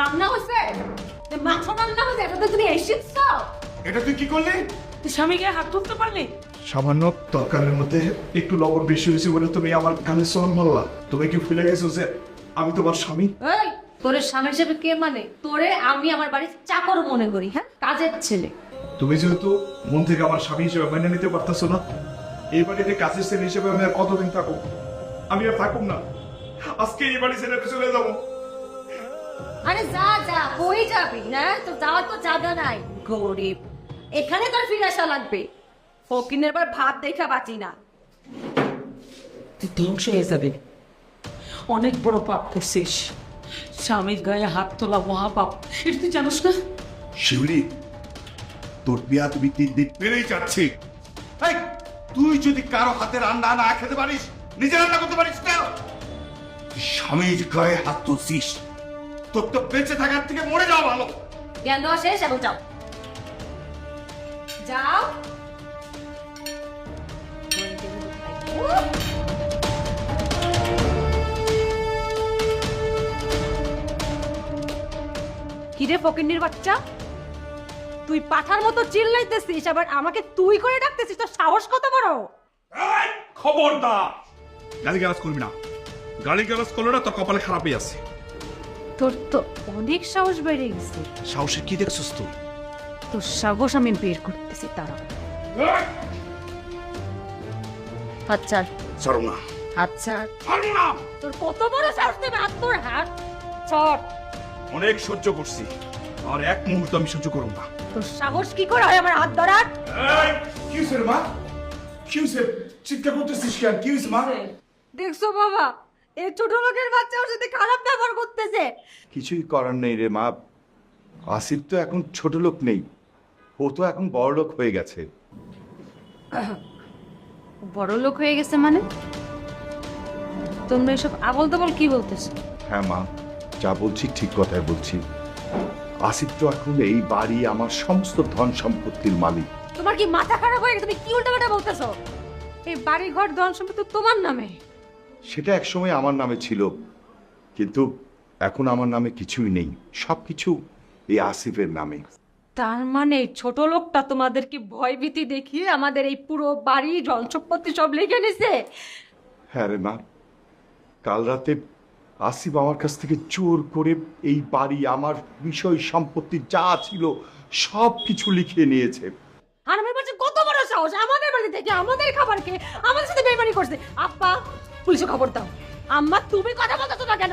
রান্না হয়েছে, মাছ রান্না হয়েছে, এটা তো তুমি এসেছো। এটা তুই কি করলি? তুই স্বামীকে হাত তুলতে পারলি? সামান্য তরকারির মধ্যে একটু লবণ বেশি হয়েছে বলে তুমি আমার কানে সন মারলা। তুমি কি ভুলে গেছো যে আমি তোমার স্বামী? এই, তোরে স্বামী হিসেবে কে মানে? তোরে আমি আমার বাড়ির চাকর মনে করি, হ্যাঁ, কাজের ছেলে। তুমি যেহেতু মন থেকে আমার স্বামী হিসেবে মেনে নিতে পারতেছো না, এই বাড়িতে কাজের ছেলে হিসেবে আমি আর কতদিন থাকবো? আমি আর থাকুম না, আজকে এই বাড়ি ছেড়ে চলে যাবো। আরে যা যা, কই যাবি? হ্যাঁ, তো যাওয়ার তো জায়গা নাই, গরিব। এখানে তোর ফিরে আসা লাগবে। ফকিনের বার ভাত দেখা বাঁচি না। তুই ধ্বংস হয়ে যাবে। অনেক বড় পাপ করছিস। স্বামীর গায়ে হাত তোলা মহাপাপ, এটা তুই জানিস না? শিউলি, তোর বিয়া তুমি 3 দিন পেরেই যাচ্ছি। এই, তুই যদি কারো হাতে রান্না না খেতে পারিস, নিজে রান্না করতে পারিস না, তুই স্বামীর গায়ে হাত তুলছিস, তোর তো বেঁচে থাকার থেকে মরে যাওয়া ভালো। জ্ঞান দেওয়া শেষ, এবং যাও যাও। কিরে ফকিন্নির বাচ্চা, তুই পাঠার মতো চিল্লাইতেছিস, আবার আমাকে তুই করে ডাকতেছিস? তোর সাহস কত বড়! এই, খবরদার গালিগালাজ করবি না। গালিগালাজ করলে না তোর কপালে খারাপই আছে। তোর তো অনেক সাহস বেড়ে গেছে। সাহসে কি দেখছিস তুই? তোর সাহস আমি বের করতেছি, তারা। আচ্ছা ছাড়ো না, আচ্ছা, ছাড়ো না। তোর কত বড় সাহস! তুমি হাত, তোর হাত ছট। অনেক সহ্য করছি, আর এক মুহূর্ত আমি সহ্য করব না। তোর সাহস কি করে হয় আমার হাত ধরার? এই, কি হয়েছে রে মা? কি হয়েছে? চিৎকার করতেছিস কেন? কি হয়েছে মা? দেখছো বাবা, এই ছোট লোকের বাচ্চা ওর সাথে খারাপ ব্যবহার করতেছে। কিছুই করার নেই রে মা। আসিফ তো এখন ছোট লোক নেই, ও তো এখন বড় লোক হয়ে গেছে। বড় লোক হয়ে গেছে মানে? তোমরা এসব আবল তাবল কি বলতেছো? হ্যাঁ মা, যা বলছি ঠিক কথাই বলছি। আসিফ তো এখন এই বাড়ি আমার সমস্ত ধন সম্পত্তির মালিক। তোমার কি মাথা খারাপ হয়ে গেছে? তুমি কি উল্টাপাল্টা বলতেছো? এই বাড়ি ঘর ধন সম্পত্তি তোমার নামে। সেটা একসময় আমার নামে ছিল, কিন্তু এখন আমার নামে কিছুই নেই, সবকিছু এই আসিফের নামে। তার মানে ছোট লোকটা তোমাদেরকে ভয়ভীতি দেখিয়ে আমাদের এই পুরো বাড়ি ধন সম্পত্তি সব লিখে নিছে। হ্যাঁ রে মা, কাল রাতে আসিফ আমার কাছ থেকে জোর করে এই বাড়ি, আমার বিষয় সম্পত্তি যা ছিল সব কিছু লিখে নিয়েছে। আর আমার বলছে কত বড় সাহস, আমাদের বাড়ি থেকে আমাদের খাবার খেয়ে আমাদের সাথে বেইমানি করছে। আপা, পুলিশে খবর দাও। আম্মা, তুমি কথা বলতেছো না কেন?